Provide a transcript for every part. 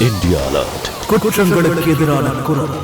India Alert. குற்றங்களுக்கு எதிரான குரல்.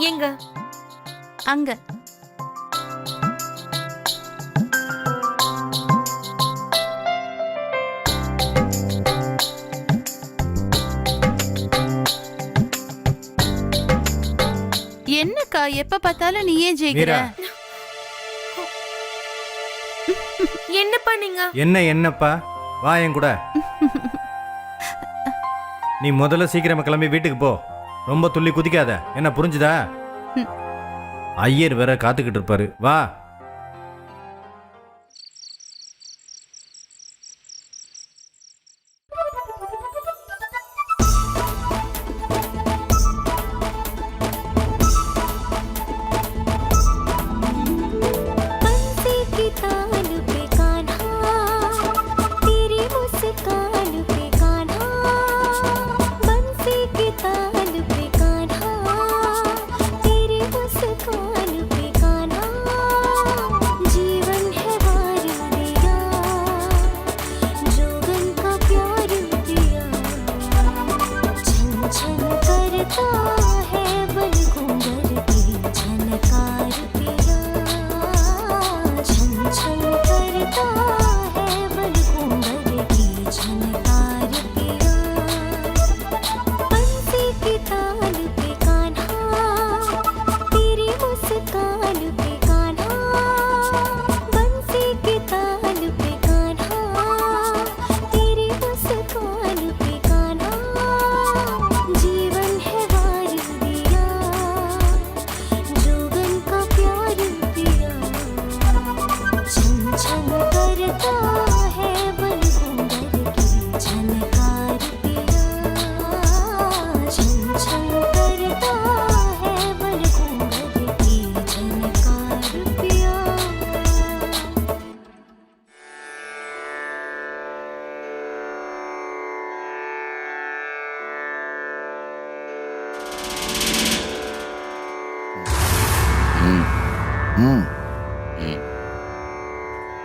எங்க? அங்க. என்னக்கா எப்ப பார்த்தாலும் நீ ஏன் ஜெயிக்கிற? என்னப்பா நீங்க? என்னப்பா வா என் கூட. நீ முதல்ல சீக்கிரமா கிளம்பி வீட்டுக்கு போ. ரொம்ப துள்ளி குதிக்காத, என்ன புரிஞ்சுதா? ஐயர் வேற காத்துக்கிட்டு இருப்பாரு. வா.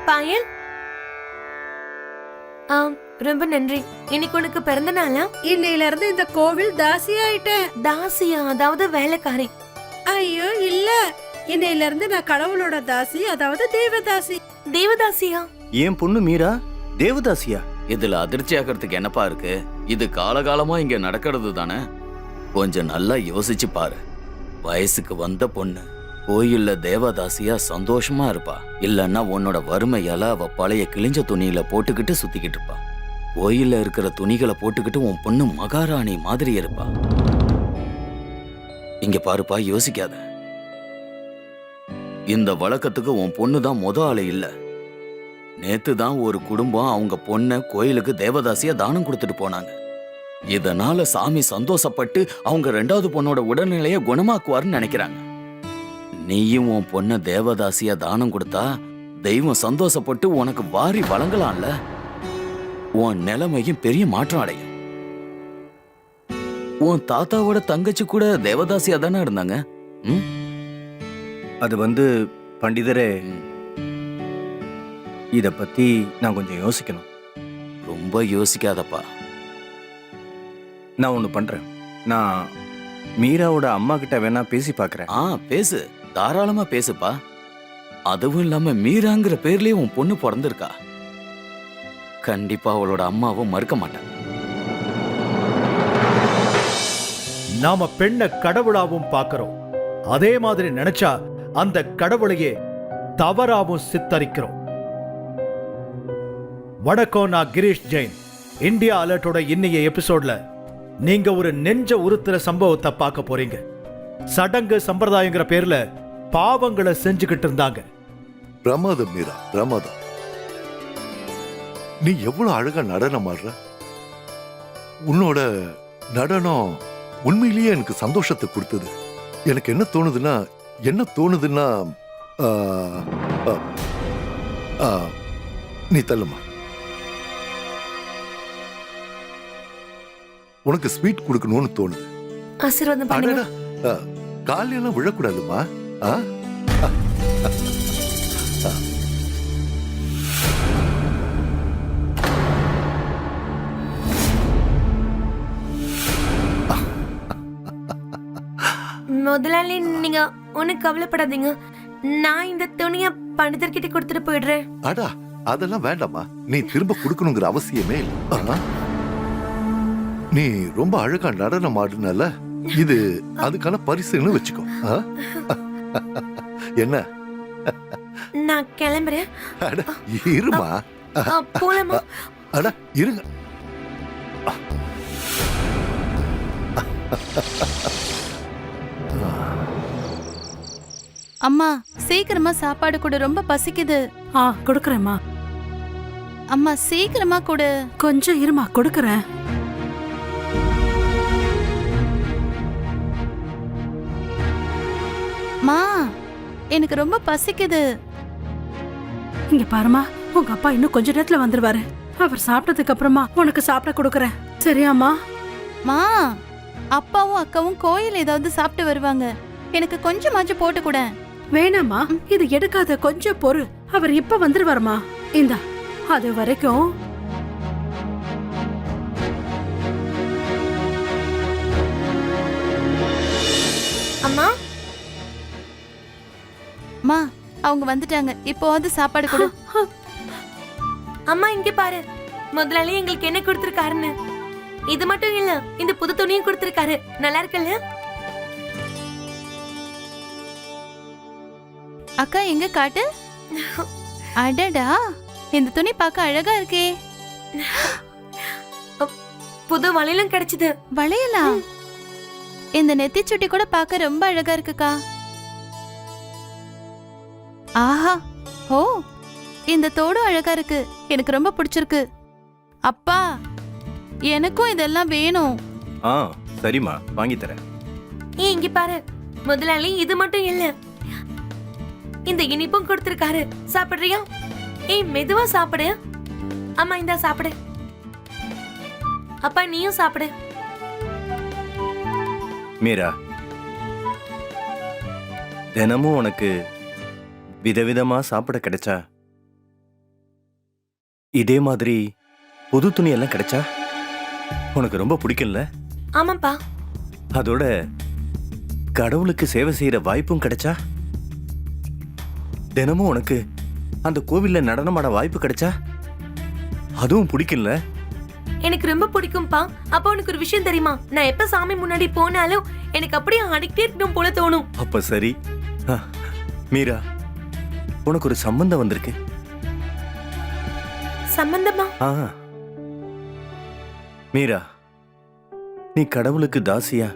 பாயல், ரொம்ப நன்றி. இன்னைக்கு உனக்கு பிறந்த நாளா? இன்னையில இருந்து இந்த கோவில் தாசி ஆயிட்டேன். தாசியா? அதாவது வேலைக்காரி? ஐயோ இல்ல, இன்னையில இருந்து நான் கடவுளோட தாசி, அதாவது தேவதாசி. தேவதாசியா? ஏன் பொண்ணு மீரா தேவதாசியா? இதுல அதிர்ச்சி ஆகிறதுக்கு என்னப்பா இருக்கு? இது காலகாலமா இங்க நடக்கிறது தானே. கொஞ்சம் நல்லா யோசிச்சு பாரு. வயசுக்கு வந்த பொண்ணு கோயில்ல தேவதாசியா சந்தோஷமா இருப்பா. இல்லன்னா உன்னோட வறுமையால அவ பழைய கிழிஞ்ச துணியில போட்டுக்கிட்டு சுத்திக்கிட்டு இருப்பா. கோயில்ல இருக்கிற துணிகளை போட்டுக்கிட்டு உன் பொண்ணு மகாராணி மாதிரி இருப்பா. இங்க பாருப்பா, யோசிக்காத. இந்த வழக்கத்துக்கு உன் பொண்ணு தான் முத ஆளு இல்ல. நேத்து தான் ஒரு குடும்பம் அவங்க பொண்ணை கோயிலுக்கு தேவதாசியா தானம் கொடுத்துட்டு போனாங்க. இதனால சாமி சந்தோஷப்பட்டு அவங்க 2வது பொண்ணோட உடல்நிலையை குணமாக்குவார்னு நினைக்கிறாங்க. நீயும் உன் பொண்ண தேவதாசியா தானம் கொடுத்தா தெய்வம் சந்தோஷப்பட்டு உனக்கு வாரி வழங்கலாம்ல. உன் நிலைமையும் பெரிய மாற்றம் அடையும். உன் தாத்தாவோட தங்கச்சி கூட தேவதாசியா தானே இருந்தாங்க. அது பண்டிதரே, இத பத்தி நான் கொஞ்சம் யோசிக்கணும். ரொம்ப யோசிக்காதப்பா. நான் ஒண்ணு பண்றேன். நான் மீராவோட அம்மா கிட்ட வேணா பேசி பார்க்கறேன். பேசு, தாராளமா பேசுப்பா. அதுவும் இல்லாம மீராங்கிற பேர்லயே உன் பொண்ணு பிறந்திருக்கா. கண்டிப்பா அவளோட அம்மாவும் மறுக்க மாட்டாங்க. நாம பெண்ணை கடவுளாவும் பார்க்கிறோம், அதே மாதிரி நினைச்சா அந்த கடவுளையே தவறாவும் சித்தரிக்கிறோம். வணக்கம், நான் கிரீஷ் ஜெயின். இந்தியா அலர்ட்டோட இன்னைய எபிசோட்ல நீங்க ஒரு நெஞ்ச உறுத்துற சம்பவத்தை பார்க்க போறீங்க. சடங்கு சம்பிரதாயங்கிற பேர்ல பாவங்களை செஞ்சுக்கிட்டு இருந்தாங்க. பிரமாதம் மீரா, பிரமாதம். நீ எவ்வளவு அழகா நடனம் ஆடுற. உன்னோட நடனம் உண்மையிலேயே எனக்கு சந்தோஷத்தை கொடுத்தது. எனக்கு என்ன தோணுதுன்னா நீ தள்ளுமா. உனக்கு ஸ்வீட் கொடுக்கணும்னு தோணுது. ஆசீர்வாதம் பண்ணுங்க. காலையெல்லாம் விழக்கூடாதுமா. முதலாளி, நீங்க ஒண்ணு கவலைப்படாதீங்க. நான் இந்த துணிய பண்டிதர்கிட்ட கொடுத்துட்டு போயிடுறேன். அடா, அதெல்லாம் வேண்டாமா. நீ திரும்ப கொடுக்கணுங்கிற அவசியமே இல்லை. நீ ரொம்ப அழகா நடனம் ஆடுனால இது அதுக்கான பரிசுன்னு வச்சுக்கோ. என்ன? நான் கிளம்புறேன். அட இருமா. போலாமா? அட இருங்க. அம்மா, சீக்கிரமா சாப்பாடு கொடு, ரொம்ப பசிக்குது. கொடுக்கறேம்மா. அம்மா சீக்கிரமா கொடு. கொஞ்சம் இருமா, கொடுக்கறேன். மா, எனக்கு ரொம்ப பசிக்குது. இங்க பாருமா, உங்க அப்பா இன்னும் கொஞ்ச நேரத்துல வந்துருவாரு. அவர் சாப்பிட்டதுக்கு அப்புறமா உனக்கு சாப்பிட கொடுக்கறேன். சரியாம்மா? மா, அப்பாவும் அக்காவும் கோயில் ஏதாவது சாப்பிட்டு வருவாங்க. எனக்கு கொஞ்சமாச்சும் போட்டு கூட. வேணாமா, இது எடுக்காத, கொஞ்சம் பொறு. அவர் இப்ப வந்துருவாருமா. இந்தா, அது வரைக்கும் அம்மா. மா, அவங்க வந்துட்டாங்க. இப்போவாது சாப்பாடு கொடு. அம்மா இங்க பாரு, முதலாளி எங்களுக்கு என்ன கொடுத்திருக்காருன்னு. இது மட்டும் இல்ல, இந்த புது துணியும் கொடுத்திருக்காரு. நல்லா இருக்குல்ல? அக்கா எங்க காட்டு. அடடா, இந்த துணி பார்க்க அழகா இருக்கே. புது வளையலும் கிடைச்சது. வளையலா? இந்த நெத்தி சுட்டி கூட பார்க்க ரொம்ப அழகா இருக்குக்கா. ஆஹா, ஓ, இந்த தோடும் அழகா இருக்கு. எனக்கு ரொம்ப பிடிச்சிருக்கு. அப்பா, எனக்கும் இதெல்லாம் வேணும். சரிம்மா, வாங்கி தரேன். இங்க பாரு முதலாளி, இது மட்டும் இல்ல, இந்த இனிப்பும் கொடுத்திருக்காரு. சாப்பிடுறியா? மெதுவா சாப்பிடு. அம்மா இந்தா சாப்பிடு. அப்பா நீயும் சாப்பிடு. மீரா, தினமும் உனக்கு விதவிதமா சாப்பிட கிடைச்சா, இதே மாதிரி புது துணி எல்லாம் கிடைச்சா உனக்கு ரொம்ப பிடிக்கும்ல? ஆமாப்பா. அதோட கடவுளுக்கு சேவை செய்யற வாய்ப்பும் கிடைச்சா, தினமும் உனக்கு அந்த கோவில்ல நடனமாட வாய்ப்பு கிடைச்சா, அதுவும் பிடிக்கும்ல? எனக்கு ரொம்ப பிடிக்கும்பா. அப்ப உனக்கு ஒரு விஷயம் தெரியுமா? நான் எப்ப சாமி முன்னாடி போனாலும் எனக்கு அப்படியே ஆடிக்கிட்டே இருக்கணும் போல தோணும். அப்ப சரி. மீரா, உனக்கு ஒரு சம்பந்தம் வந்திருக்கு. சம்பந்தமா? மீரா, நீ கடவுளுக்கு தாசியா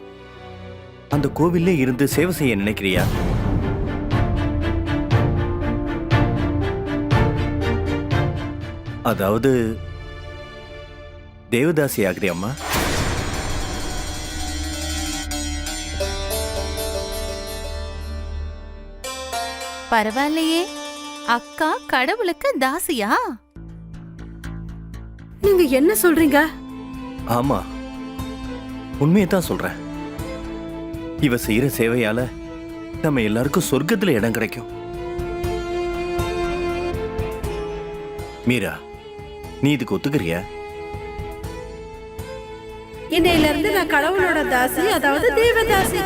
அந்த கோவில்லே இருந்து சேவை செய்ய நினைக்கிறியா? அதாவது தேவதாசி ஆகிறியம்மா? பரவாயில்லையே, அக்கா கடவுளுக்கு தாசியா? நீங்க என்ன சொல்றீங்க? ஆமா, உண்மையை தான் சொல்றேன். இவ செய்யற சேவையால நம்ம எல்லாருக்கும் சொர்க்கத்துல இடம் கிடைக்கும். மீரா, நீ இதுக்கு ஒத்துக்கிறியா? இன்னையில இருந்து நான் கடவுளோட தாசி, அதாவது தேவதாசி.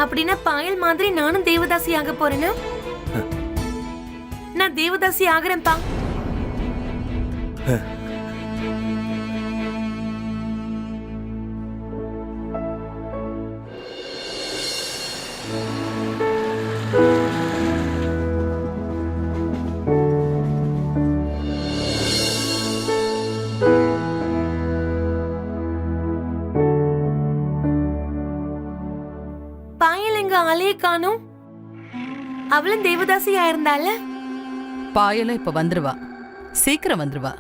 அப்படின்னா பாயல் மாதிரி நானும் தேவதாசி ஆக போறேன்னா? நான் தேவதாசி ஆகிறேன்ப்பா. பாயல் எங்க ஆளையே காணும். அவளும் தேவதாசி ஆயிருந்தால. பாயலும் இப்ப வந்துருவா, சீக்கிரம் வந்துருவா.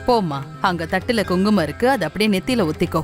போம்மா, அங்க தட்டுல குங்குமம் இருக்கு, அது அப்படியே நெத்தியில ஒத்திக்கோ.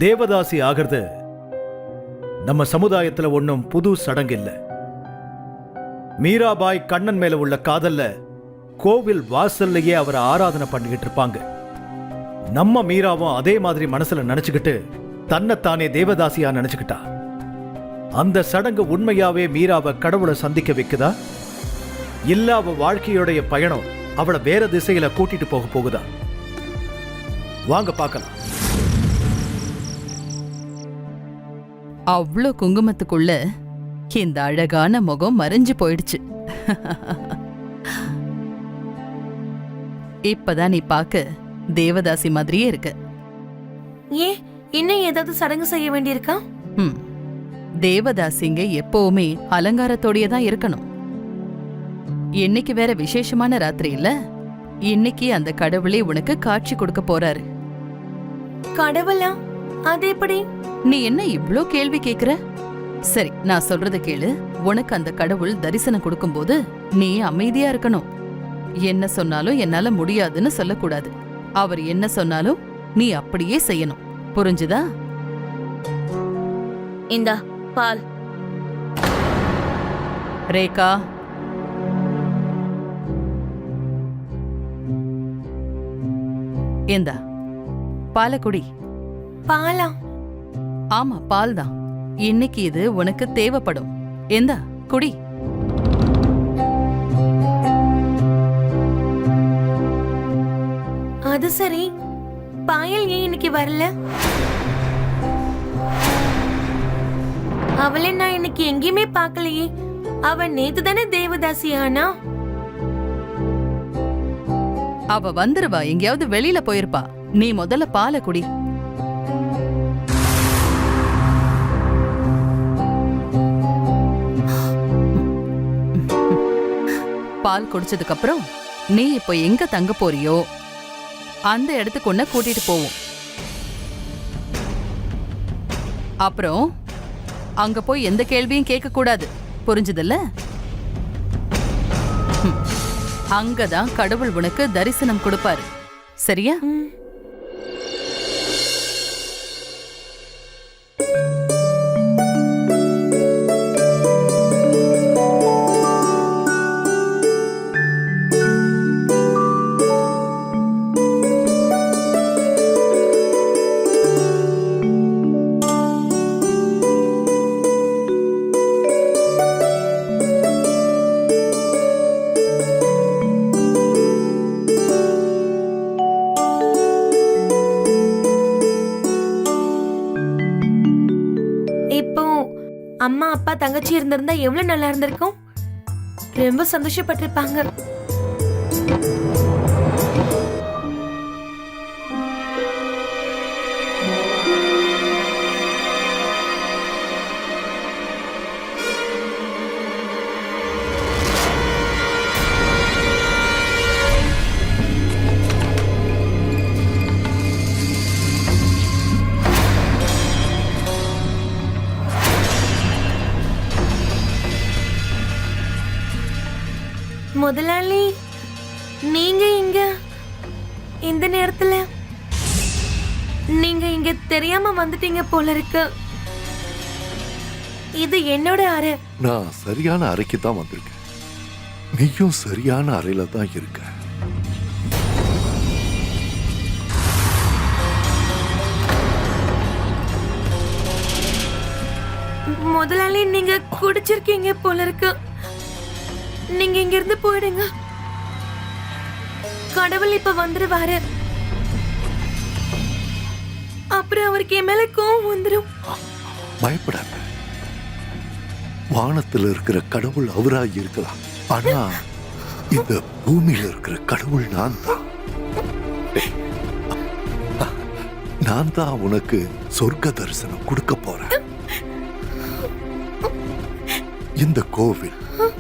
தேவதாசி ஆகிறது நம்ம சமுதாயத்துல ஒன்றும் புது சடங்கு இல்ல. மீராபாய் கண்ணன் மேல உள்ள காதல்ல கோவில் வாசல்லையே அவரை ஆராதனை பண்ணிக்கிட்டு இருப்பாங்க. நம்ம மீராவும் அதே மாதிரி மனசுல நினைச்சுக்கிட்டு தன்னைத்தானே தேவதாசியா நினைச்சுக்கிட்டா. அந்த சடங்கு உண்மையாவே மீராவை கடவுளை சந்திக்க வைக்குதா, இல்ல அவ வாழ்க்கையோடைய பயணம் அவளை வேற திசையில கூட்டிட்டு போக போகுதா? வாங்க பார்க்கலாம். அவ்ளோ குங்குமத்துக்குள்ள இந்த அழகான முகம் மறைஞ்சு போயிடுச்சு. இப்பதான் நீ பாக்க தேவதாசி மாதிரியே இருக்க. ஏன் இன்னும் ஏதாவது சடங்கு செய்ய வேண்டியிருக்கா? தேவதாசிங்க எப்பவுமே அலங்காரத்தோடயே தான் இருக்கணும். இன்னைக்கு வேற விசேஷமான ராத்திரி இல்ல? இன்னைக்கு அந்த கடவுளே உனக்கு காட்சி கொடுக்க போறாரு. கடவுளா? அது எப்படி? நீ என்ன இவ்ளோ கேள்வி கேக்குற? சரி, நான் சொல்றத கேளு. உனக்கு அந்த கடவுள் தரிசனம் கொடுக்கும்போது நீ அமைதியா இருக்கணும். என்ன சொன்னாலும் என்னால முடியாதுன்னு சொல்லக்கூடாது. அவர் என்ன சொன்னாலும் நீ அப்படியே செய்யணும். புரிஞ்சுதா? இந்தா பால். ரேகா, இந்தா பாலக்குடி. பாலா? ஆமா, பால் தான். இன்னைக்கு இது உனக்கு தேவைப்படும். எந்தா குடி. அது சரி, பாயல் ஏன் இன்னைக்கு வரல? அவளை நான் இன்னைக்கு எங்கேயுமே பார்க்கலையே. அவ நேத்து தானே தேவதாசி ஆனா. அவ வந்துருவா, எங்கேயாவது வெளியில போயிருப்பா. நீ முதல்ல பாலை குடி. பால் குடிச்சதுக்கு அப்புறம் நீ இப்ப எங்க தங்க போறியோ அந்த இடத்துக்கு உன்னை கூட்டிட்டு போவோம். அப்புறம் அங்க போய் எந்த கேள்வியும் கேட்க கூடாது. புரிஞ்சதில்ல? அங்கதான் கடவுள் உனக்கு தரிசனம் கொடுப்பாரு. சரியா? அம்மா அப்பா தங்கச்சி இருந்திருந்தா எவ்வளவு நல்லா இருந்திருக்கும். ரொம்ப சந்தோஷப்பட்டிருப்பாங்க. முதலாளி, நீங்க இங்க இந்த நேரத்துல? நீங்க இங்க தெரியாம வந்துட்டீங்க போல இருக்கு. இது என்னோட அறை. நான் சரியான அறைக்கு தான் வந்திருக்கேன். நீயும் சரியான அறையில தான் இருக்க. முதலாளி, நீங்க குடிச்சிருக்கீங்க போல இருக்கு. நீங்க இங்க இருந்து போயிடுங்க. கடவுள் இப்ப வந்துருவாரு. அப்புறம் அவருக்கு என் மேல கோவம் வந்துடும். பயப்படாத. வானத்துல இருக்கிற கடவுள் அவரா இருக்கலாம். ஆனா இந்த பூமியில இருக்கிற கடவுள் நான் தான். நான் தான் உனக்கு சொர்க்க தரிசனம் கொடுக்க போறேன். இந்த கோவில்,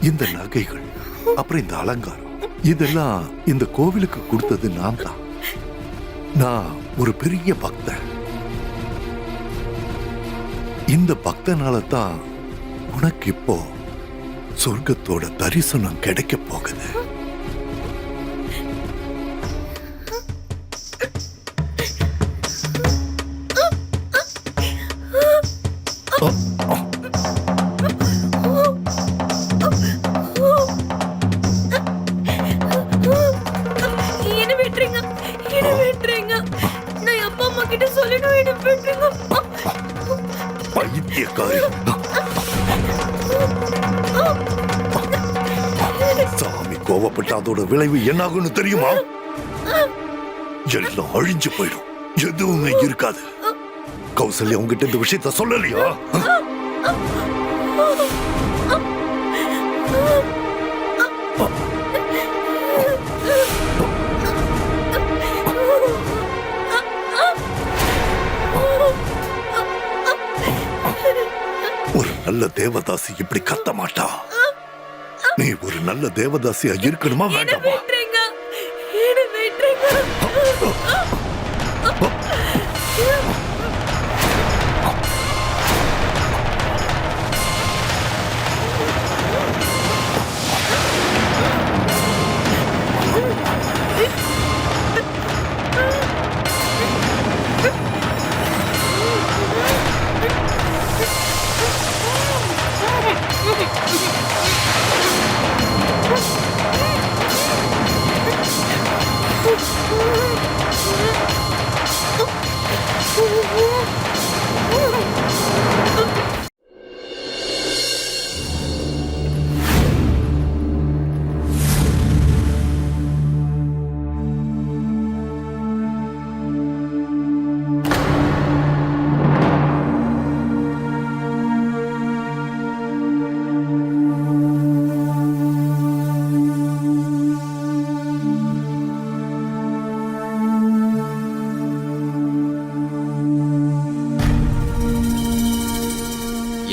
இந்த நகைகள், அப்புறம் இந்த அலங்காரம், இதெல்லாம் இந்த கோவிலுக்கு கொடுத்தது நான் தான். நான் ஒரு பெரிய பக்தன். இந்த பக்தனால தான் உனக்கு இப்போ சொர்க்கத்தோட தரிசனம் கிடைக்க போகுது. பைத்தியக்காரி. சாமி கோவப்பட்ட அதோட விளைவு என்னாகும்னு தெரியுமா? எல்லாம் அழிஞ்சு போயிடும். எதுவுமே இருக்காது. கௌசல்யா உங்ககிட்ட இந்த விஷயத்த சொல்லலையா? ஒரு தேவதாசி இப்படி கத்த மாட்டா. நீ ஒரு நல்ல தேவதாசியா இருக்கணுமா வேண்டாமா? விட்டுருங்க, என்னை விட்டுருங்க.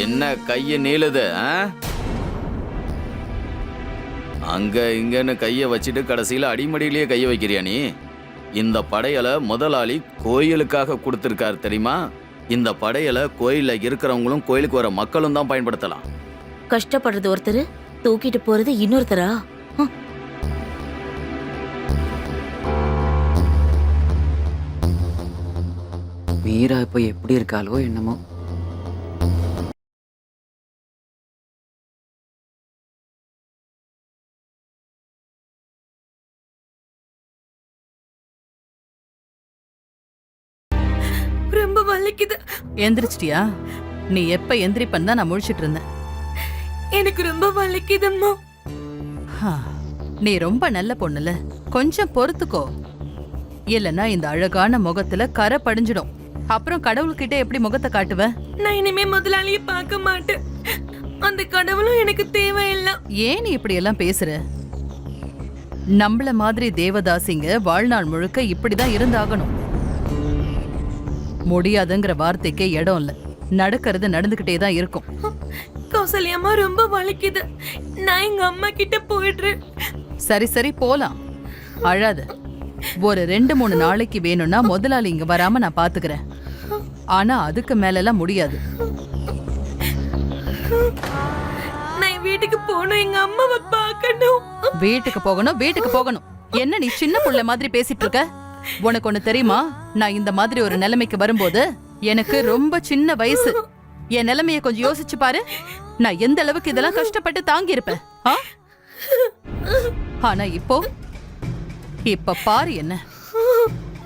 என்ன கைய நீளுது? அங்க இங்கன்னு கைய வச்சுட்டு கடைசியில அடிமடியிலேயே கைய வைக்கிறியா நீ? இந்த படையலை முதலாளி கோயிலுக்காக கொடுத்திருக்காரு தெரியுமா? இந்த படையலை கோயில்ல இருக்கிறவங்களும் கோயிலுக்கு வர மக்களும் தான் பயன்படுத்தலாம். கஷ்டப்படுறது ஒருத்தர், தூக்கிட்டு போறது இன்னொருத்தரா? மீரா இப்போ எப்படி இருக்காளோ என்னமோ. ரொம்ப வலிக்குது. எந்திரிச்சிட்டியா? நீ எப்ப எந்திரிப்பன்னு தான் நான் முழிச்சிட்டு இருந்தேன். எனக்கு ரொம்ப வலிக்குதும்மா. ஹா, நீ ரொம்ப நல்ல பொண்ணுல, கொஞ்சம் பொறுத்துக்கோ. இல்லனா இந்த அழகான முகத்துல கரை படிஞ்சிடும். அப்புறம் கடவுள்கிட்ட எப்படி முகத்தை காட்டுவ? நான் இனிமே முதலாளியை பார்க்க மாட்டேன். அந்த கடவுளும் எனக்கு தேவையில்லை. ஏன் நீ இப்படி எல்லாம் பேசுற? நம்மள மாதிரி தேவதாசிங்க வாழ்நாள் முழுக்க இப்படிதான் இருந்தாகணும். முடியாதுங்கிற வார்த்தைக்கே இடம் இல்ல. நடக்கிறது நடந்துகிட்டே தான் இருக்கும். கௌசல்யம்மா ரொம்ப வலிக்குது. நான் எங்க அம்மா கிட்ட போயிடுறேன். சரி சரி போலாம், அழாத. ஒரு 2-3 நாளைக்கு வேணும்னா முதலாளி இங்க வராம நான் பாத்துக்கிறேன். ஆனா அதுக்கு மேலலாம் முடியாது. நான் வீட்டுக்கு போகணும், எங்க அம்மாவை பார்க்கணும். வீட்டுக்கு போகணும், வீட்டுக்கு போகணும். என்ன நீ சின்ன புள்ள மாதிரி பேசிட்டு இருக்க? உனக்கு ஒண்ணு தெரியுமா? நான் இந்த மாதிரி ஒரு நிலைமைக்கு வரும்போது எனக்கு ரொம்ப சின்ன வயசு. என் நிலைமைய கொஞ்சம் யோசிச்சு பாரு. நான் எந்த அளவுக்கு இதெல்லாம் கஷ்டப்பட்டு தாங்கி இருப்பேன். ஆனா இப்ப பாரு, என்ன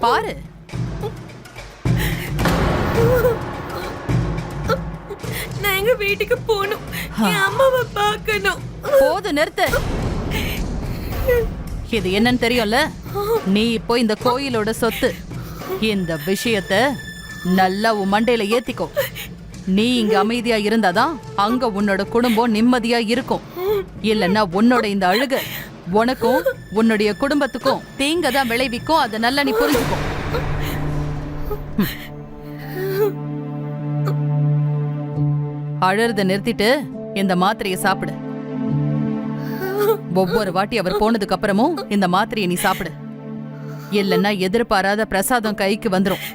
பாரு. நான் எங்க வீட்டுக்கு போகணும், என் அம்மாவை பார்க்கணும். போது, நிறுத்து. இது என்னன்னு தெரியும்ல? நீ இப்போ இந்த கோயிலோட சொத்து. இந்த விஷயத்த நல்லா உன் மண்டையில ஏத்திக்கோ. நீ இங்க அமைதியா இருந்தாதான் அங்க உன்னோட குடும்பம் நிம்மதியா இருக்கும். இல்லன்னா உன்னோட இந்த அழுக உனக்கும் உன்னுடைய குடும்பத்துக்கும் தீங்கதான் விளைவிக்கும். அதை நல்லா நீ புரிஞ்சுக்கோ. அழறத நிறுத்திட்டு இந்த மாத்திரையை சாப்பிடு. ஒவ்வொரு வாட்டி அவர் போனதுக்கு அப்புறமும் இந்த மாத்திரையை நீ சாப்பிடு. இல்லன்னா எதிர்பாராத பிரசாதம் கைக்கு வந்துரும்.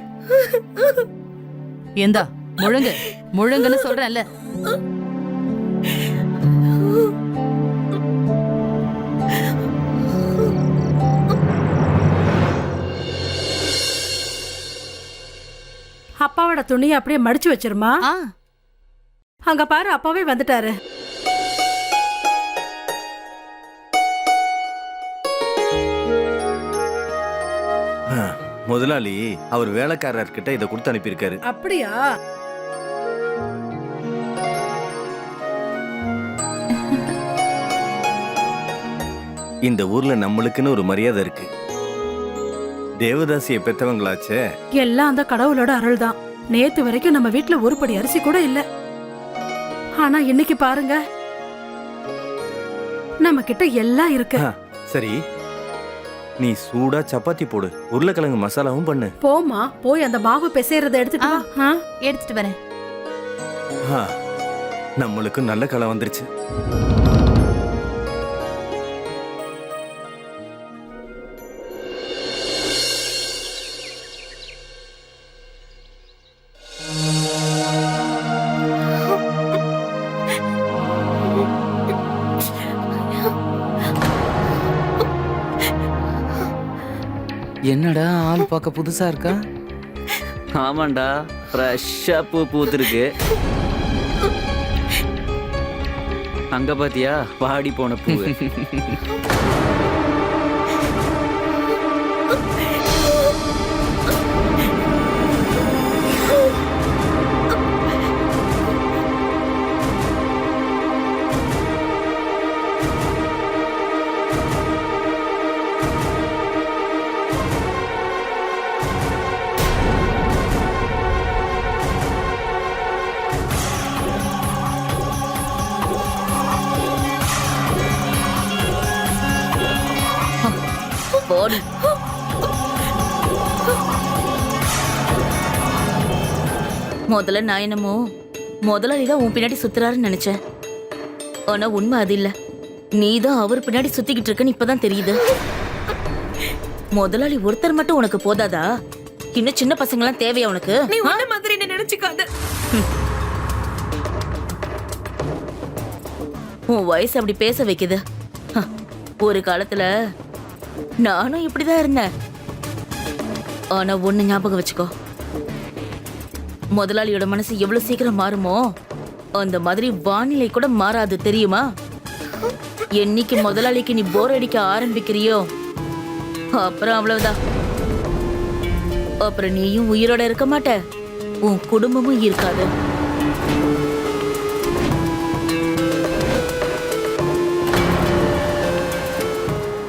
ஏந்தா முழுங்குன்னு சொல்றேன்ல. அப்பாவோட துணியை அப்படியே மடிச்சு வச்சிருமா. அங்க பாரு, அப்பாவே வந்துட்டாரு. முதலாளி அவர் வேலைக்காரர்கிட்ட இதை கொடுத்து அனுப்பியிருக்காரு. அப்படியா? இந்த ஊர்ல நம்மளுக்குன்னு ஒரு மரியாதை இருக்கு. தேவதாசியை பெத்தவங்களாச்சே. எல்லாம் அந்த கடவுளோட அருள் தான். நேத்து வரைக்கும் நம்ம வீட்டுல ஒரு படி அரிசி கூட இல்ல. ஆனா இன்னைக்கு பாருங்க, நம்ம கிட்ட எல்லாம் இருக்கு. சரி, நீ சூடா சப்பாத்தி போடு, உருளைக்கிழங்கு மசாலாவும் பண்ணு. போமா, போய் அந்த மாவு பிசைறத எடுத்துட்டு வா. எடுத்துட்டு வரேன். நம்மளுக்கு நல்ல காலம் வந்துருச்சு. என்னடா ஆள் பார்க்க புதுசா இருக்கா? ஆமாண்டா, ஃப்ரெஷ்ஷா பூ பூத்துருக்கு. அங்க பாத்தியா வாடி போன பூ. போடி. முதல்ல நான் என்னமோ முதலாளி தான் உன் பின்னாடி சுத்துறாருன்னு நினைச்சேன். ஆனா உண்மை அது இல்ல. நீ தான் அவர் பின்னாடி சுத்திக்கிட்டு இருக்கன்னு இப்பதான் தெரியுது. முதலாளி ஒருத்தர் மட்டும் உனக்கு போதாதா? இன்னும் சின்ன பசங்க எல்லாம் தேவையா உனக்கு? நீ உன்ன மாதிரி என்ன நினைச்சுக்காத. உன் வயசு அப்படி பேச வைக்குது. ஒரு காலத்துல நானும் இப்படிதான் இருந்தேன். ஆனா ஒண்ணு ஞாபகம் வச்சுக்கோ, முதலாளியோட மனசு எவ்வளவு சீக்கிரம் மாறுமோ அந்த மாதிரி வானிலை கூட மாறாது, தெரியுமா? என்னைக்கு முதலாளிக்கு நீ போர் அடிக்க ஆரம்பிக்கிறியோ அப்புறம் அவ்வளவுதான். அப்புறம் நீயும் உயிரோட இருக்க மாட்ட, உன் குடும்பமும் இருக்காது.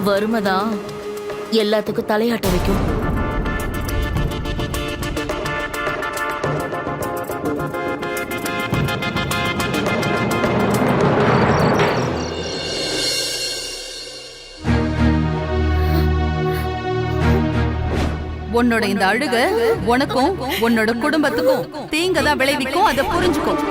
வறுமைதான் எல்லாத்துக்கும் தலையாட்ட வைக்கும். உன்னோட இந்த அழுக உனக்கும் உன்னோட குடும்பத்துக்கும் தீங்கதான் விளைவிக்கும், அதை புரிஞ்சுக்கும்.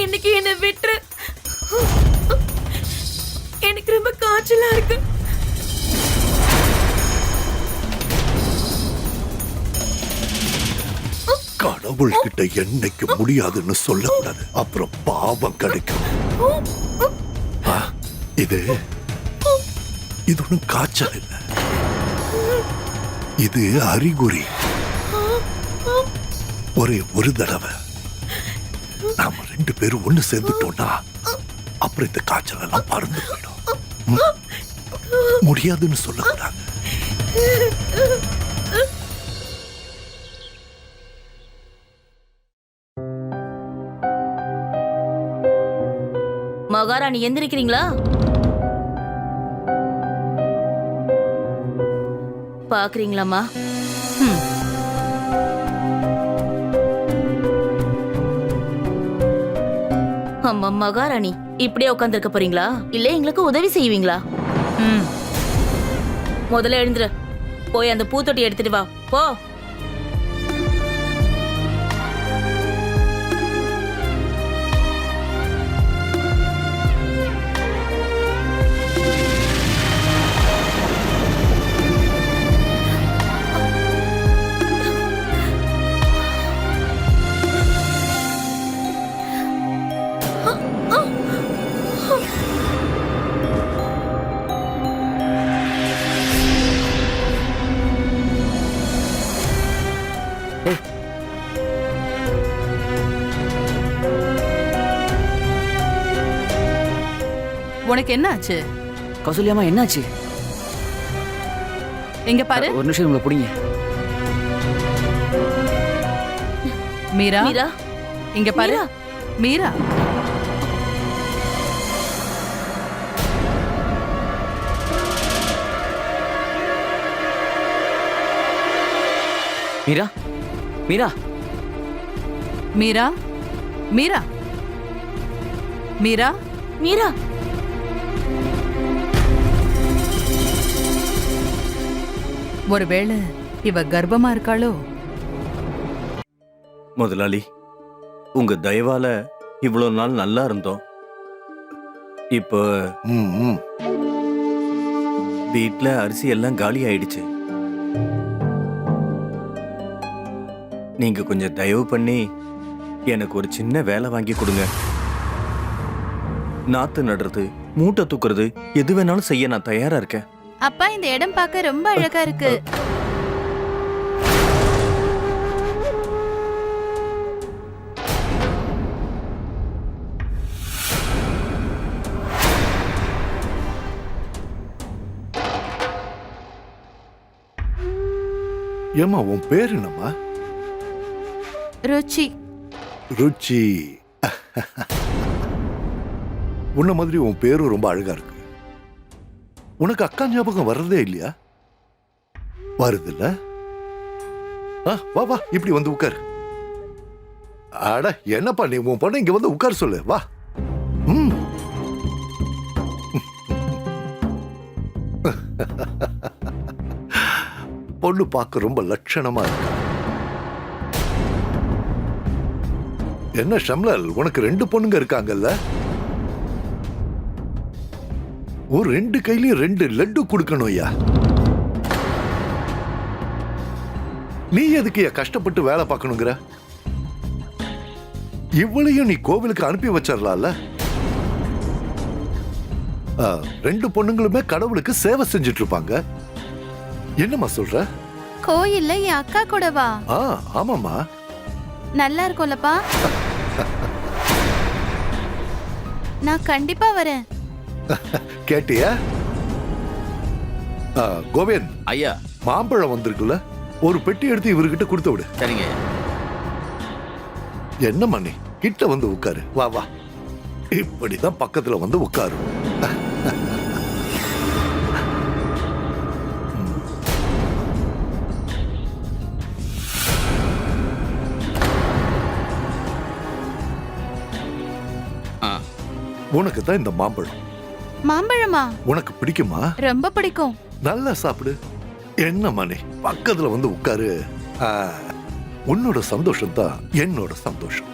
இன்னைக்கு என்ன விட்டுரு. எனக்கு ரொம்ப காய்ச்சலா இருக்கு. கடவுள்கிட்ட என்னைக்கு முடியாதுன்னு சொல்லக்கூடாது, அப்புறம் பாவம் கிடைக்கும். இது ஒன்றும் காய்ச்சல் இல்லை, இது அறிகுறி. ஒரே ஒரு தடவை நாம 2 பேரும் ஒண்ணு சேர்ந்துட்டோம்னா அப்புறம் இந்த காய்ச்சல் எல்லாம் பறந்து போயிடும். முடியாதுன்னு சொல்லக்கூடாது. மகாராணி எந்திரிக்கிறீங்களா? பாக்குறீங்களாமா? அம்மா மகாராணி இப்படியே உட்காந்துருக்க போறீங்களா, இல்ல எங்களுக்கு உதவி செய்வீங்களா? முதல்ல எழுந்துரு, போய் அந்த பூத்தொட்டி எடுத்துட்டு வா. போ. உனக்கு என்ன ஆச்சு? கௌசல்யாமா என்னாச்சு? எங்க பாரு. ஒரு நிமிஷம் உங்களை பிடிங்க. மீரா, மீரா, இங்க பாரு. மீரா, மீரா மீரா மீரா மீரா மீரா மீரா, ஒருவேளை இவ கர்ப்பமா இருக்காளோ? முதலாளி, உங்க தயவால இவ்வளவு நாள் நல்லா இருந்தோம். இப்போ ம், ம். வீட்ல அரிசி எல்லாம் காலி ஆயிடுச்சு. நீங்க கொஞ்சம் தயவு பண்ணி எனக்கு ஒரு சின்ன வேலை வாங்கி கொடுங்க. நாத்து நடுறது, மூட்டை தூக்குறது, எது வேணாலும் செய்ய நான் தயாரா இருக்கேன். அப்பா இந்த இடம் பார்க்க ரொம்ப அழகா இருக்கு. ஏம்மா உன் பேர் என்னம்மா? ருச்சி. ருச்சி. உன்ன மாதிரி உன் பேரும் ரொம்ப அழகா இருக்கு. உனக்கு அக்கா ஞாபகம் வர்றதே இல்லையா? வருதுல்ல? வா வா, இப்படி வந்து உட்கார். அட என்னப்பா, நீ உன் பொண்ணை இங்க வந்து உட்கார் சொல்லு. வா. ம். பொண்ணு பார்க்க ரொம்ப லட்சணமா இருக்கா. என்ன ஷம்லல், உனக்கு 2 பொண்ணுங்க இருக்காங்கல்ல? ஒரு 2 கையிலயும் 2 லட்டு கொடுக்கணும்யா. நீ எதுக்கு கஷ்டப்பட்டு வேலை பார்க்கணுங்கிற? இவளையும் நீ கோவிலுக்கு அனுப்பி வச்சிடலாம்ல. 2 பொண்ணுங்களுமே கடவுளுக்கு சேவை செஞ்சுட்டு இருப்பாங்க. என்னம்மா சொல்ற? கோயில்ல என் அக்கா கூட வா. ஆமாம்மா. நல்லா இருக்கும்லப்பா. நான் கண்டிப்பா வரேன். கேட்டியா? கோவிந்த், ஐயா. மாம்பழம் வந்திருக்குல்ல, ஒரு பெட்டி எடுத்து இவர்கிட்ட கொடுத்து விடு. சரிங்க. என்னம்மா நீ கிட்ட வந்து உட்காரு. வா வா, இப்படிதான் பக்கத்துல வந்து உட்காரு. உனக்கு தான் இந்த மாம்பழம். மாம்பழமா? உனக்கு பிடிக்குமா? ரொம்ப பிடிக்கும். நல்லா சாப்பிடு. என்னம்மா நீ பக்கத்துல வந்து உட்காரு. உன்னோட சந்தோஷம் தான் என்னோட சந்தோஷம்.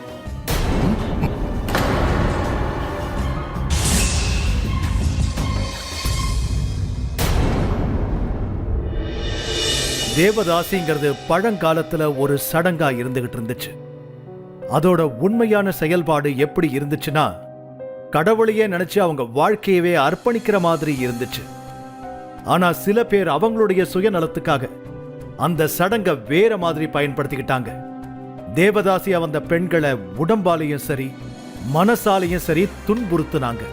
தேவதாசிங்கிறது பழங்காலத்துல ஒரு சடங்கா இருந்துகிட்டு இருந்துச்சு. அதோட உண்மையான செயல்பாடு எப்படி இருந்துச்சுன்னா, கடவுளையே நினைச்சு அவங்க வாழ்க்கையவே அர்ப்பணிக்கிற மாதிரி இருந்துச்சு. ஆனா சில பேர் அவங்களுடைய சுயநலத்துக்காக அந்த சடங்கை வேற மாதிரி பயன்படுத்திக்கிட்டாங்க. தேவதாசி அந்த பெண்களை உடம்பாலையும் சரி மனசாலையும் சரி துன்புறுத்துனாங்க.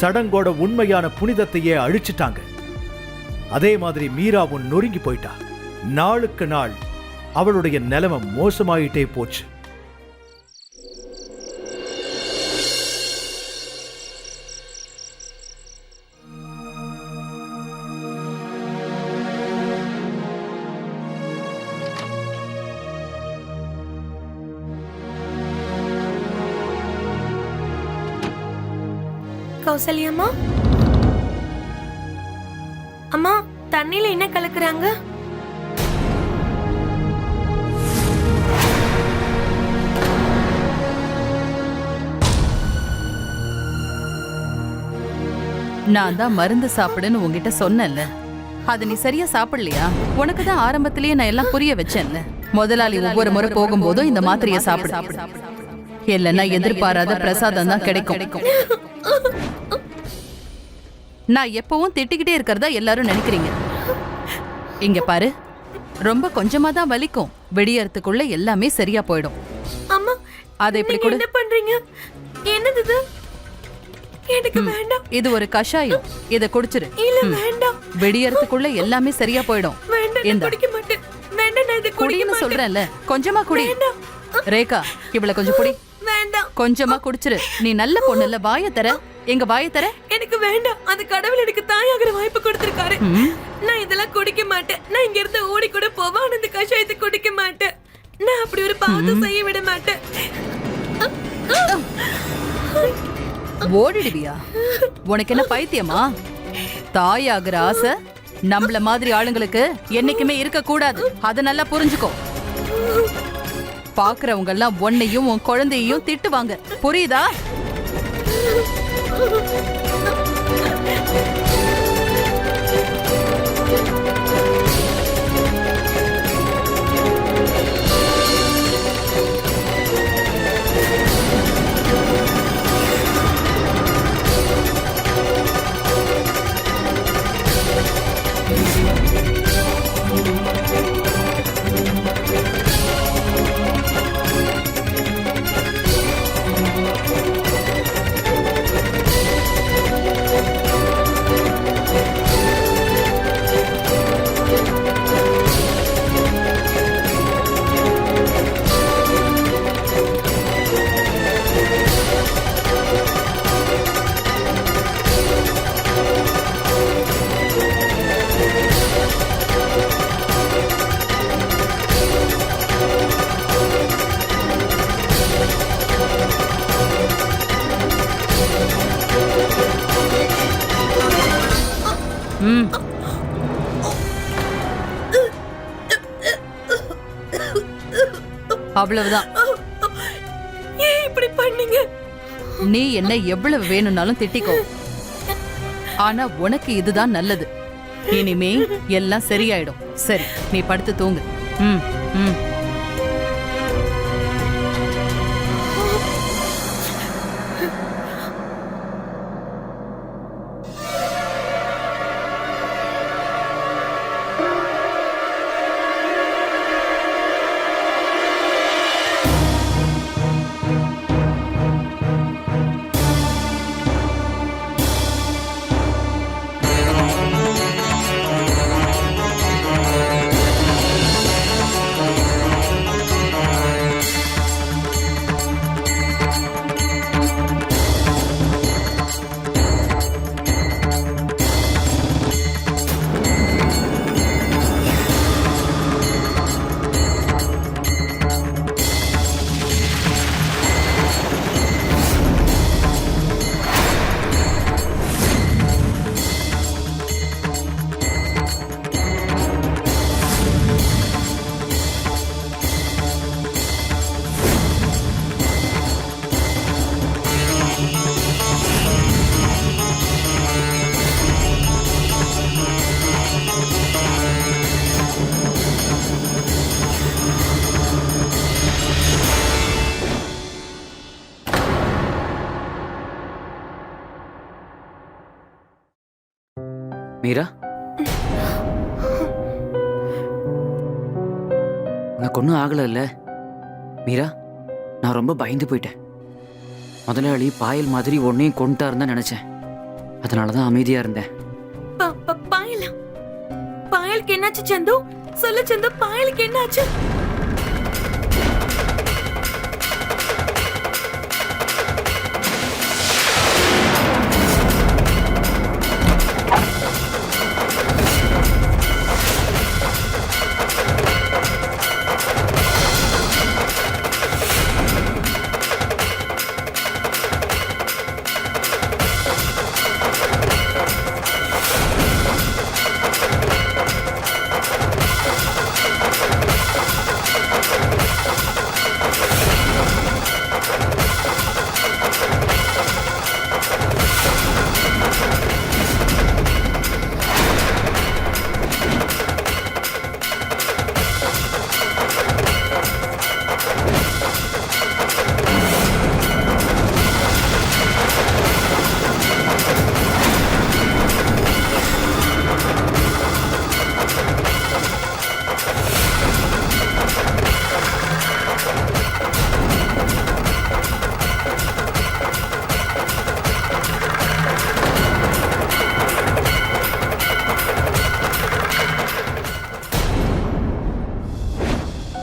சடங்கோட உண்மையான புனிதத்தையே அழிச்சிட்டாங்க. அதே மாதிரி மீராவும் நொறுங்கி போயிட்டா. நாளுக்கு நாள் அவளுடைய நிலைமை மோசமாயிட்டே போச்சு. கௌசல்யம்மா, அம்மா தண்ணியில என்ன கலக்குறாங்க? நான் தான் மருந்து சாப்பிடுன்னு உங்ககிட்ட சொன்னேன்ல, அது நீ சரியா சாப்பிடலையா? உனக்கு தான் ஆரம்பத்திலேயே நான் எல்லாம் புரிய வச்சேன்ல. முதலாளி ஒவ்வொரு முறை போகும்போதும் இந்த மாத்திரையை சாப்பிடு, இல்லைன்னா எதிர்பாராத பிரசாதம் தான் கிடைக்கும். நான் எப்பவும் திட்டிக்கிட்டே இருக்கிறதா எல்லாரும் நினைக்கிறீங்க. இங்க பாரு, ரொம்ப கொஞ்சமா தான் வலிக்கும். விடியறதுக்குள்ள எல்லாமே சரியா போயிடும். அம்மா, அதை இப்படி கொடு. என்ன பண்றீங்க? என்னது இது? எனக்கு வேண்டாம். இது ஒரு கஷாயம், இத குடிச்சிரு. இல்ல வேண்டாம். விடியறதுக்குள்ள எல்லாமே சரியா போயிடும். வேண்டாம், நான் குடிக்க மாட்டேன். வேண்டாம், நான் இத குடிக்க குடின்னு மாட்டேன். சொல்றேன்ல, கொஞ்சமா குடி. ரேகா, இவள கொஞ்சம் குடி. வேண்டாம். கொஞ்சமா குடிச்சிரு. நீ நல்ல பொண்ணு இல்ல, வாய தர. எங்க வாய தர. எனக்கு எனக்கு வேண்டாம். அந்த கடவுள் எனக்கு தாயாகிற வாய்ப்பு கொடுத்திருக்காரு. ம். நான் இதெல்லாம் குடிக்க மாட்டேன். நான் இங்க இருந்து ஓடி கூட போவேன். ஆனா இந்த கஷாயத்தை குடிக்க மாட்டேன். நான் அப்படி ஒரு பாவத்தை செய்ய விட மாட்டேன். ஓடிடுவியா? உனக்கு என்ன பைத்தியமா? தாயாகிற ஆசை நம்மள மாதிரி ஆளுங்களுக்கு என்னைக்குமே இருக்க கூடாது. அத நல்லா புரிஞ்சுக்கோ. பாக்குறவங்க எல்லாம் உன்னையும் உன் குழந்தையையும் திட்டுவாங்க, புரியுதா? ம். அவ்வளவுதான். ஏன் இப்படி பண்ணீங்க? நீ என்ன எவ்வளவு வேணும்னாலும் திட்டிக்கோ. ஆனா உனக்கு இதுதான் நல்லது. இனிமே எல்லாம் சரியாயிடும். சரி, நீ படுத்து தூங்கு. ம், ம். மீரா, உனக்கு ஒன்றும் ஆகலைல்ல? மீரா, நான் ரொம்ப பயந்து போயிட்டேன். முதலாளி பாயல் மாதிரி ஒன்னையும் கொண்டுட்டாருன்னு தான் நினைச்சேன். அதனால தான் அமைதியா இருந்தேன். பாயலா? பாயலுக்கு என்னாச்சு சந்து? சொல்லு சந்து, பாயலுக்கு என்னாச்சு?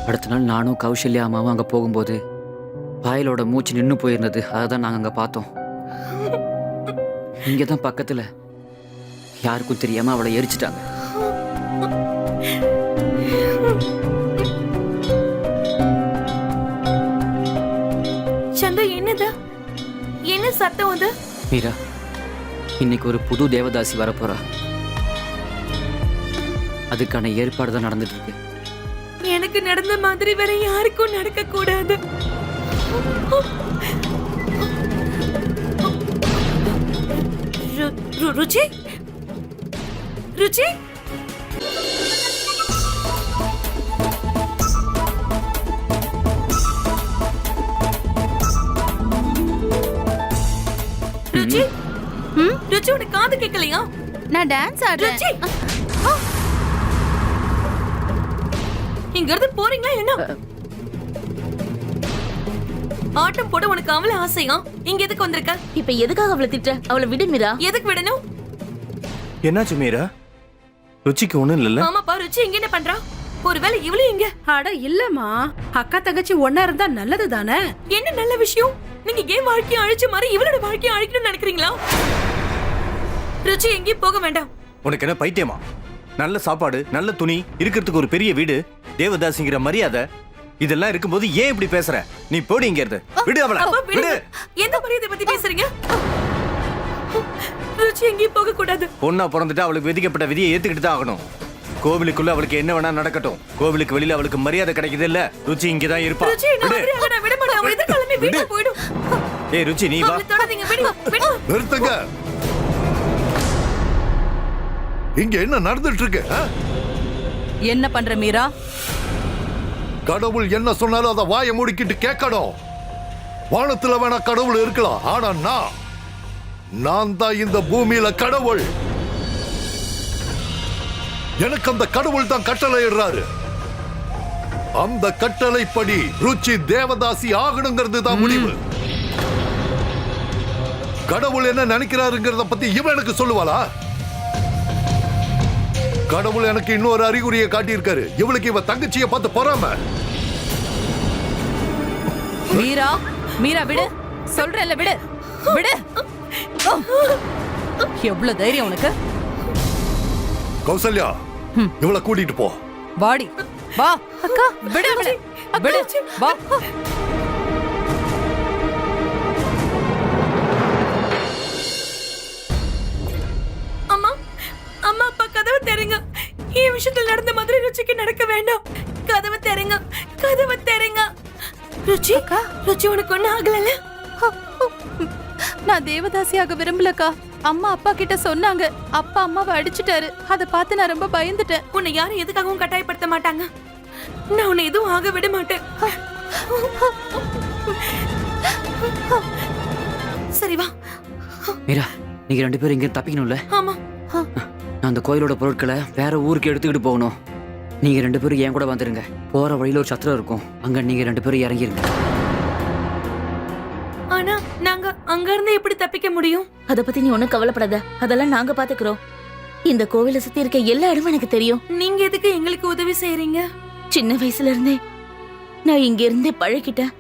அடுத்த நாள் நானும் கௌசல்யா அம்மாவும் அங்கே போகும்போது பாயலோட மூச்சு நின்று போயிருந்தது. அதை தான் நாங்கள் அங்கே பார்த்தோம். இங்க தான் பக்கத்துல யாருக்கும் தெரியாம அவளை எரிச்சிட்டாங்க. சந்து, என்னது? என்ன சத்தம் அது? மீரா, இன்னைக்கு ஒரு புது தேவதாசி வரப்போறா. அதுக்கான ஏற்பாடு தான் நடந்துட்டு இருக்கு. எனக்கு நடந்த மாதிரி வேற யாருக்கும் நடக்க கூடாது. ருச்சி, ருச்சி, ருச்சி, ருச்சி, உனக்கு காது கேட்கலையா? நான் டான்ஸ் ஆடுறேன். ருச்சி, இங்க இருந்து போறீங்களா என்ன? ஆட்டம் போட உனக்கு அவ்வளவு ஆசையா? இங்க எதுக்கு வந்திருக்க? இப்ப எதுக்காக அவளை திட்ட? அவளை விடு மீரா. எதுக்கு விடணும்? என்னாச்சு மீரா? ருச்சிக்கு ஒண்ணும் இல்லல்ல? ஆமாப்பா, ருச்சி இங்க என்ன பண்றா? ஒருவேளை இவளும் இங்க? அட இல்லம்மா, அக்கா தங்கச்சி ஒன்னா இருந்தா நல்லது தானே. என்ன நல்ல விஷயம்? நீங்க ஏன் வாழ்க்கையை அழிச்ச மாதிரி இவளோட வாழ்க்கையை அழிக்கணும்னு நினைக்கிறீங்களா? ருச்சி எங்கேயும் போக வேண்டாம். உனக்கு என்ன பைத்தியமா? நல்ல சாப்பாடு, நல்ல துணி, இருக்கிறதுக்கு ஒரு பெரிய வீடு, தேவதாசிங்கிற மரியாதை, இதெல்லாம் இருக்கும்போது ஏன் இப்படி பேசுற? நீ போடி இங்க இருந்து. விடு அவளை. அப்பா, விடு. விடுங்க. எந்த மரியாதை பத்தி பேசுறீங்க? ருச்சி எங்கேயும் போக கூடாது. பொண்ணா பிறந்துட்டு அவளுக்கு விதிக்கப்பட்ட விதியை ஏத்துக்கிட்டு தான் ஆகணும். கோவிலுக்குள்ள அவளுக்கு என்ன வேணா நடக்கட்டும். கோவிலுக்கு வெளியில அவளுக்கு மரியாதை கிடைக்குது இல்ல? ருச்சி இங்கதான் இருப்பா. ருச்சி என்ன மாதிரி அவனை விட மாட்டேன். அவன் எதிர்காலமே வீட்டுக்கு போயிடும். ஏய் ருச்சி, நீ வா. அவனை தொடாதீங்க. விடுங்க, விடுங்க. நிறுத்துங்க. இங்க என்ன நடந்துட்டு இருக்கு? என்ன பண்ற மீரா? கடவுள் என்ன சொன்னாலும் அதை வாயை மூடிக்கிட்டு கேட்கணும். வானத்துல வேணா கடவுள் இருக்கலாம், ஆனா நான் தான் இந்த பூமியில கடவுள். எனக்கு அந்த கடவுள் தான் கட்டளை இடுறாரு. அந்த கட்டளைப்படி ருச்சி தேவதாசி ஆகணுங்கிறது தான் முடிவு. கடவுள் என்ன நினைக்கிறாருங்கிறத பத்தி இவன் எனக்கு சொல்லுவாளா? கடவுள் எனக்கு இன்னொரு அறிகுறியை காட்டியிருக்காரு. இவளுக்கு இவ தங்கச்சியை பார்த்து பொறாம. மீரா, மீரா விடு. சொல்றேன்ல, விடு, விடு. எவ்வளவு தைரியம் உனக்கு? கௌசல்யா, இவளை கூட்டிட்டு போ. வாடி, வா. அக்கா, விடு அவளை. விடு, வா. அம்மா, அம்மா, அப்பா, கதவை திறங்க. இந்த விஷயத்தில் நடந்த மாதிரி ருச்சிக்கு நடக்க வேண்டாம். கதவை திறங்க, கதவை திறங்க. ருச்சி, ருச்சி, உனக்கு ஒண்ணு ஆகல? நான் தேவதாசியாக விரும்பலக்கா. அம்மா அப்பா கிட்ட சொன்னாங்க. அப்பா அம்மாவை அடிச்சிட்டாரு. அதை பார்த்து நான் ரொம்ப பயந்துட்டேன். உன்னை யாரும் எதுக்காகவும் கட்டாயப்படுத்த மாட்டாங்க. நான் உன்னை எதுவும் ஆக விட மாட்டேன். சரி வா. மீரா, நீங்க 2 பேரும் இங்க தப்பிக்கணும்ல? ஆமா. நான் அந்த கோயிலோட பொருட்களை வேற ஊருக்கு எடுத்துக்கிட்டு போகணும். நீங்க 2 பேரும் என் கூட வந்துருங்க. போற வழியில ஒரு சத்திரம் இருக்கும், அங்க நீங்க 2 பேரும் இறங்கிருங்க. ஆனா நாங்க அங்க இருந்து எப்படி தப்பிக்க முடியும்? அத பத்தி நீ ஒண்ணும் கவலைப்படாத, அதெல்லாம் நாங்க பாத்துக்கிறோம். இந்த கோவிலை சுத்தி இருக்க எல்லா இடமும் எனக்கு தெரியும். நீங்க எதுக்கு எங்களுக்கு உதவி செய்றீங்க? சின்ன வயசுல இருந்தே நான் இங்க இருந்தே பழகிட்டேன்.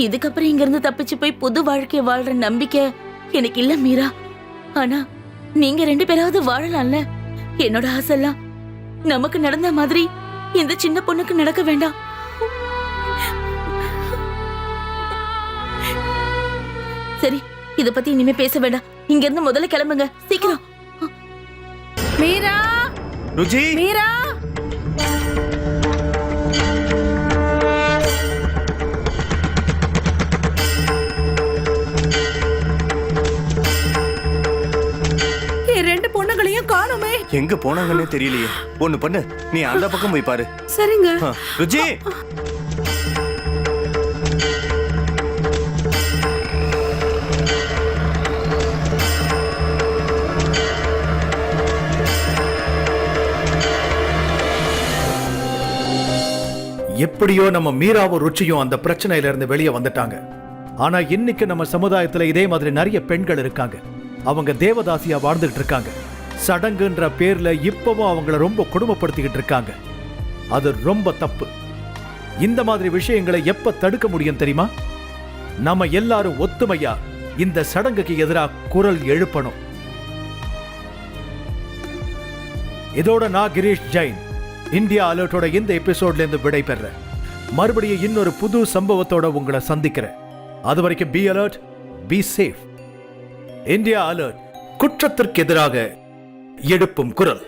இதுக்கப்புறம் இங்க இருந்து தப்பிச்சு போய் புது வாழ்க்கைய வாழ்ற நம்பிக்கை எனக்கு இல்ல மீரா. ஆனா நீங்க 2 பேராவது வாழலாம்ல. என்னோட ஆசைலாம் நமக்கு நடந்த மாதிரி இந்த சின்ன பொண்ணுக்கு நடக்க வேண்டாம். சரி, இத பத்தி இனிமே பேச வேண்டாம். இங்க இருந்து முதல்ல கிளம்புங்க, சீக்கிரம். மீரா, ருச்சி, மீரா. ரெண்டு பொண்ணுங்களையும் காணுமே. எங்க போனாங்கன்னே தெரியலையே. ஒண்ணு பண்ணு, நீ அந்த பக்கம் போய் பாரு. சரிங்க. ருச்சி, எப்படியோ நம்ம மீராவும் ருச்சியும் அந்த பிரச்சனையில இருந்து வெளியே வந்துட்டாங்க. ஆனா இன்னைக்கு நம்ம சமுதாயத்துல இதே மாதிரி நிறைய பெண்கள் இருக்காங்க. அவங்க தேவதாசியா வாழ்ந்துட்டு இருக்காங்க. சடங்குன்ற பேர்ல இப்பவும் அவங்கள ரொம்ப கொடுமைப்படுத்திக்கிட்டு இருக்காங்க. அது ரொம்ப தப்பு. இந்த மாதிரி விஷயங்களை எப்ப தடுக்க முடியும் தெரியுமா? நம்ம எல்லாரும் ஒத்துமையா இந்த சடங்குக்கு எதிராக குரல் எழுப்பணும். இதோட நான் கிரீஷ் ஜெயின் இந்தியா அலர்ட்டோட இந்த எபிசோட்ல இருந்து விடை பெறேன். மறுபடியும் இன்னொரு புது சம்பவத்தோட உங்களை சந்திக்கிறேன். அது வரைக்கும் be alert, be safe. India alert, குற்றத்திற்கு எதிராக எடுப்பும் குரல்.